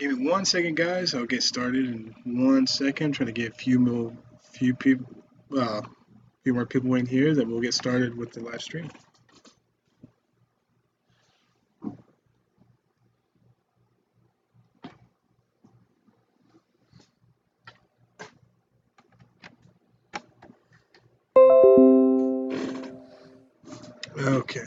Give me 1 second, guys. I'll get started in 1 second. Trying to get few people, uh, few more people in here. Then we'll get started with the live stream. Okay,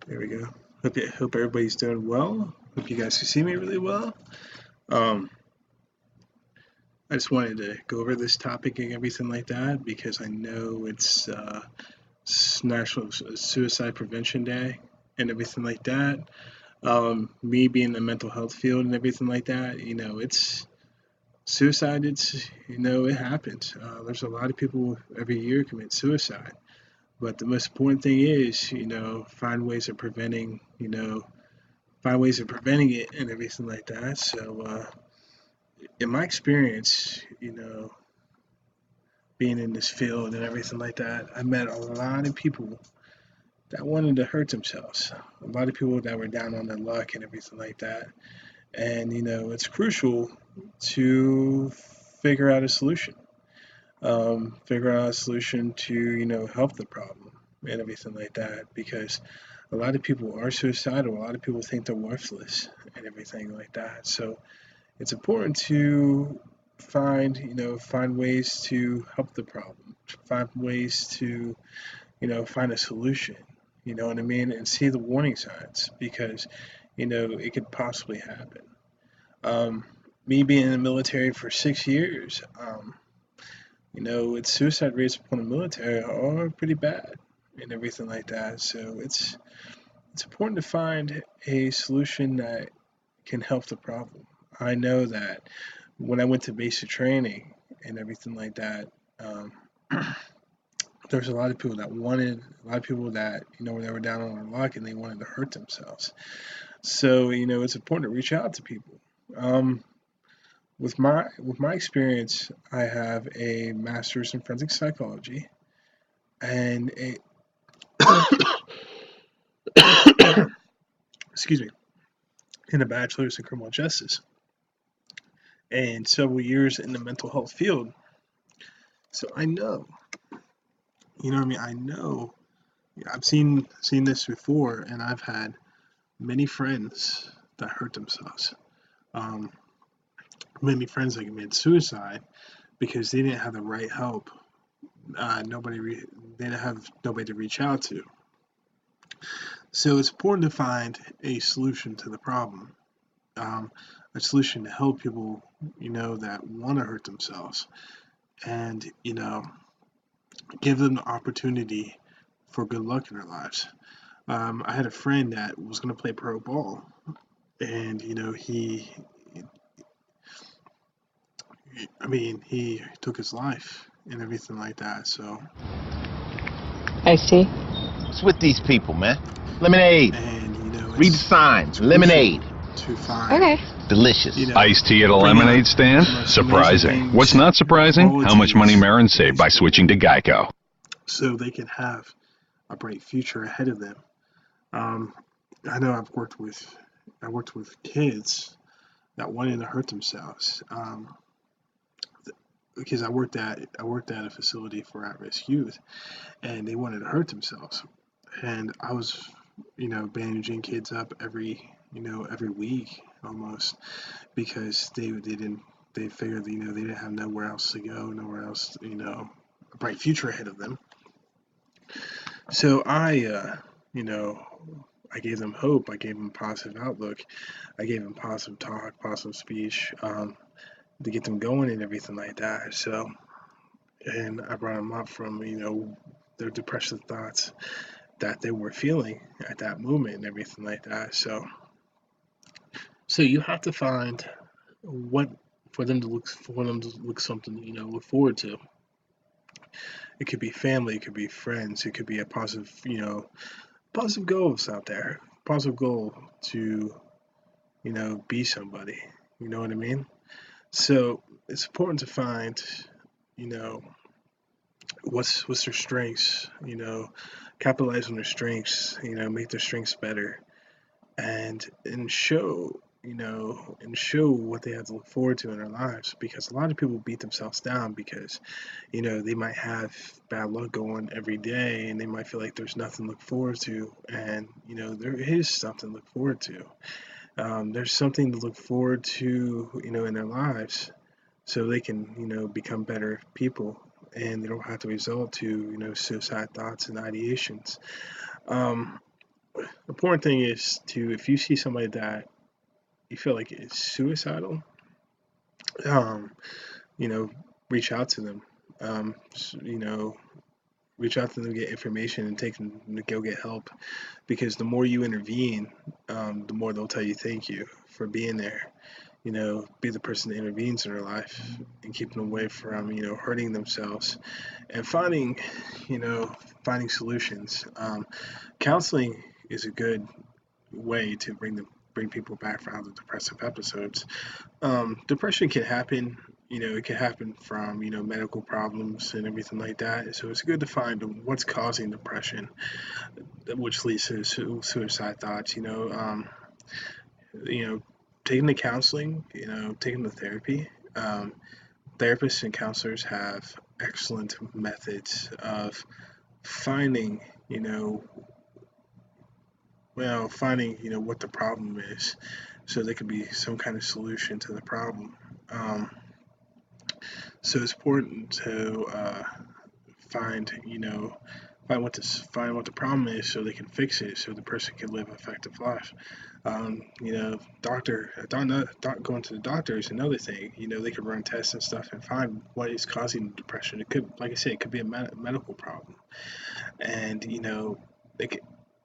there we go. Hope everybody's doing well. Hope you guys can see me really well. Um, I just wanted to go over this topic and everything like that because I know it's National Suicide Prevention Day and everything like that. Me being in the mental health field and everything like that, it's suicide. It happens. There's a lot of people every year commit suicide, but the most important thing is, find ways of preventing it and everything like that. So, in my experience, being in this field and everything like that, I met a lot of people that wanted to hurt themselves. A lot of people that were down on their luck and everything like that. And it's crucial to figure out a solution. Figure out a solution to help the problem and everything like that, because a lot of people are suicidal. A lot of people think they're worthless and everything like that. So it's important to find ways to help the problem, find ways to find a solution. You know what I mean? And see the warning signs, because it could possibly happen. Um, Me being in the military for 6 years, its suicide rates upon the military are pretty bad and everything like that. So it's important to find a solution that can help the problem. I know that when I went to basic training and everything like that, um, there's a lot of people that they were down on their luck and they wanted to hurt themselves. So it's important to reach out to people. Um, with my experience, I have a master's in forensic psychology and a excuse me, and a bachelor's in criminal justice and several years in the mental health field. So I know, what I mean. I know I've seen this before, and I've had many friends that hurt themselves. Um, Many friends that committed suicide because they didn't have the right help. They didn't have nobody to reach out to. So it's important to find a solution to the problem, a solution to help people, that want to hurt themselves, and give them the opportunity for good luck in their lives. I had a friend that was going to play pro ball, and he took his life and everything like that. So, I see. What's with these people, man? Lemonade. and Read the it's signs. crucial Lemonade. to find Okay. Delicious. Iced tea at a bring lemonade out stand? the most amazing Surprising. things, What's not surprising? How much money qualities Marin in saved these by people, switching to Geico. so they can have a bright future ahead of them. Um, I know I worked with kids that wanted to hurt themselves, because I worked at a facility for at-risk youth, and they wanted to hurt themselves, and I was bandaging kids up every week almost, because they figured they didn't have nowhere else to go, nowhere else, a bright future ahead of them. So you know I gave them hope. I gave them positive outlook. I gave them positive talk, positive speech, to get them going and everything like that. So, and I brought them up from their depressive thoughts that they were feeling at that moment and everything like that. So you have to find what for them to look something look forward to. It could be family, it could be friends, it could be a positive goals out there, positive goal to be somebody. You know what I mean? So it's important to find you know what's their strengths. Capitalize on their strengths. Make their strengths better, and show. and show what they have to look forward to in their lives. Because a lot of people beat themselves down because, they might have bad luck going every day and they might feel like there's nothing to look forward to. And, there is something to look forward to. There's something to look forward to, in their lives so they can, become better people and they don't have to resort to, suicide thoughts and ideations. Um, Important thing is to, if you see somebody that you feel like is suicidal, um, you know, reach out to them. Um, reach out to them, get information, and take them to go get help. Because the more you intervene, the more they'll tell you thank you for being there. Be the person that intervenes in their life and keep them away from hurting themselves and you know, finding solutions. Counseling is a good way to bring people back from the depressive episodes. Depression can happen. It can happen from medical problems and everything like that. So it's good to find what's causing depression, which leads to suicide thoughts. You know, taking the counseling. Taking the therapy. Therapists and counselors have excellent methods of finding finding what the problem is, so there could be some kind of solution to the problem. Um, so it's important to find find what the problem is, so they can fix it, so the person can live an effective life. Going to the doctor is another thing. They could run tests and stuff and find what is causing depression. It could, like I said, it could be a medical problem, and they can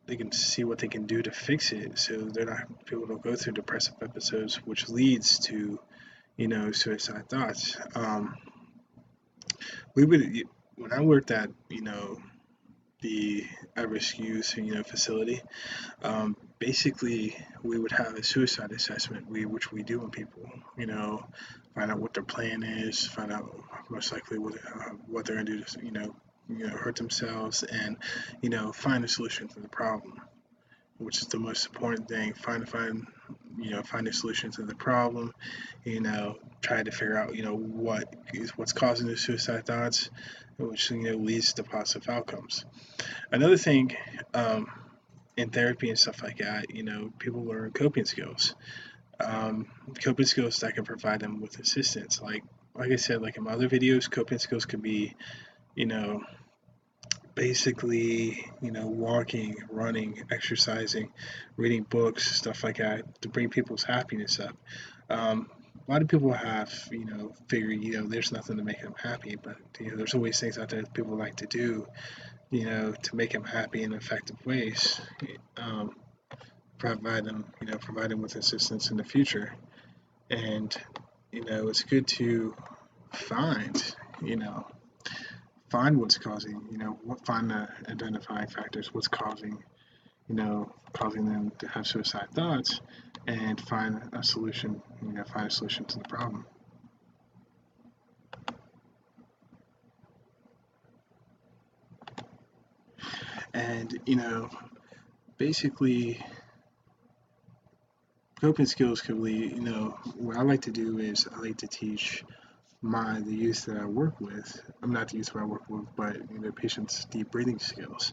they can see what they can do to fix it, so they're not people don't go through depressive episodes, which leads to suicide thoughts. We would When I worked at the at-risk youth facility, basically we would have a suicide assessment, which we do on people. Find out what their plan is, find out most likely what they're going to do to hurt themselves, and find a solution to the problem, which is the most important thing. Find a solution to the problem. Try to figure out what's causing the suicide thoughts, which leads to positive outcomes. Another thing, um, in therapy and stuff like that, people learn coping skills. Coping skills that can provide them with assistance. Like I said, like in my other videos, coping skills could be, you know, basically, walking, running, exercising, reading books, stuff like that, to bring people's happiness up. A lot of people have, figured, there's nothing to make them happy, but there's always things out there that people like to do, to make them happy in effective ways. Um, provide them with assistance in the future. And it's good to find, you know, find what's causing, find the identifying factors, what's causing them to have suicide thoughts, and find a solution, find a solution to the problem. And, basically, coping skills can really, what I like to do is I like to teach the youth that I work with. I'm not the youth that I work with, but patients' deep breathing skills.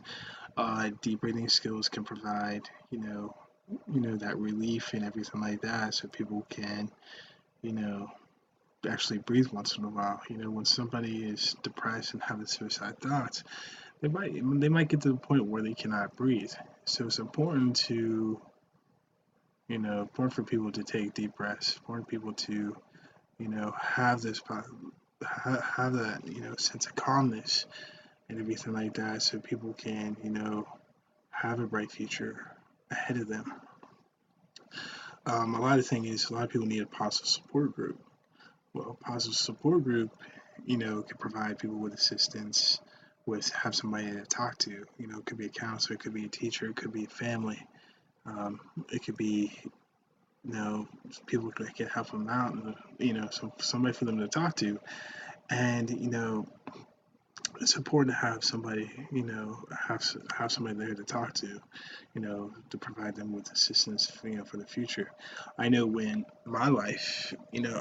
Deep breathing skills can provide, that relief and everything like that, so people can, you know, actually breathe once in a while. When somebody is depressed and having suicide thoughts, they might get to the point where they cannot breathe. So it's important important for people to take deep breaths. Important people to, have have that, sense of calmness and everything like that, so people can, have a bright future ahead of them. A lot of people need a positive support group. Well, a positive support group, can provide people with assistance, have somebody to talk to. It could be a counselor, it could be a teacher, it could be a family. It could be, people that can help them out, somebody for them to talk to. And, it's important to have somebody, have somebody there to talk to, to provide them with assistance, for the future. I know when my life,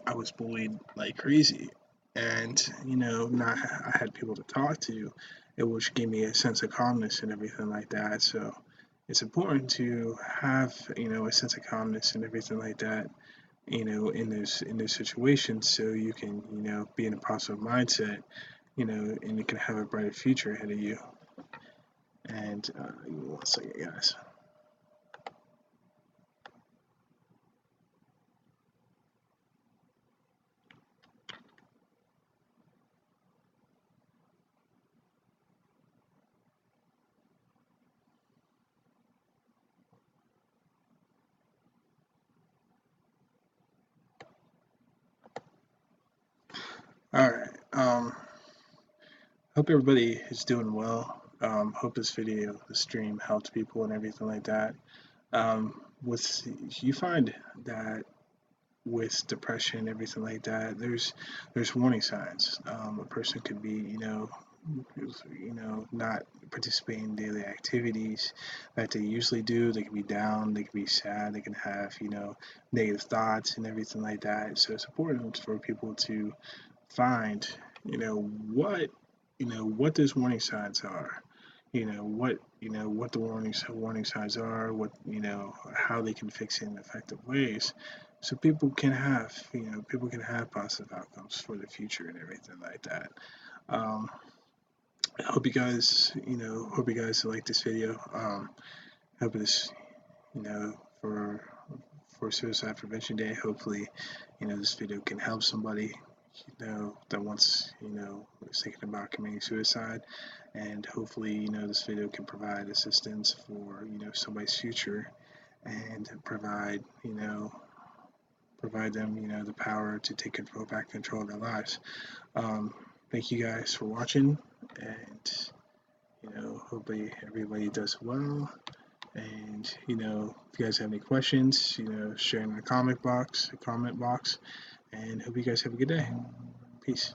I was bullied like crazy, and not I had people to talk to, it which gave me a sense of calmness and everything like that. So it's important to have, a sense of calmness and everything like that, in those situations, so you can, be in a positive mindset, and you can have a brighter future ahead of you. And give me 1 second, guys. All right. Hope everybody is doing well. Hope this video, the stream, helped people and everything like that. With you find that with depression and everything like that, there's warning signs. A person could be, not participating in daily activities that they usually do. They can be down, they can be sad, they can have, negative thoughts and everything like that. So it's important for people to find, what those warning signs are. What the warning signs are, what, how they can fix it in effective ways, so people can have positive outcomes for the future and everything like that. Um, I hope you guys like this video. Hope this, for Suicide Prevention Day. Hopefully, this video can help somebody, that wants, is thinking about committing suicide, and hopefully, this video can provide assistance for, somebody's future, and provide them, the power to take back control of their lives. Thank you guys for watching, and hopefully everybody does well. And if you guys have any questions, share in the comment box. And hope you guys have a good day. Peace.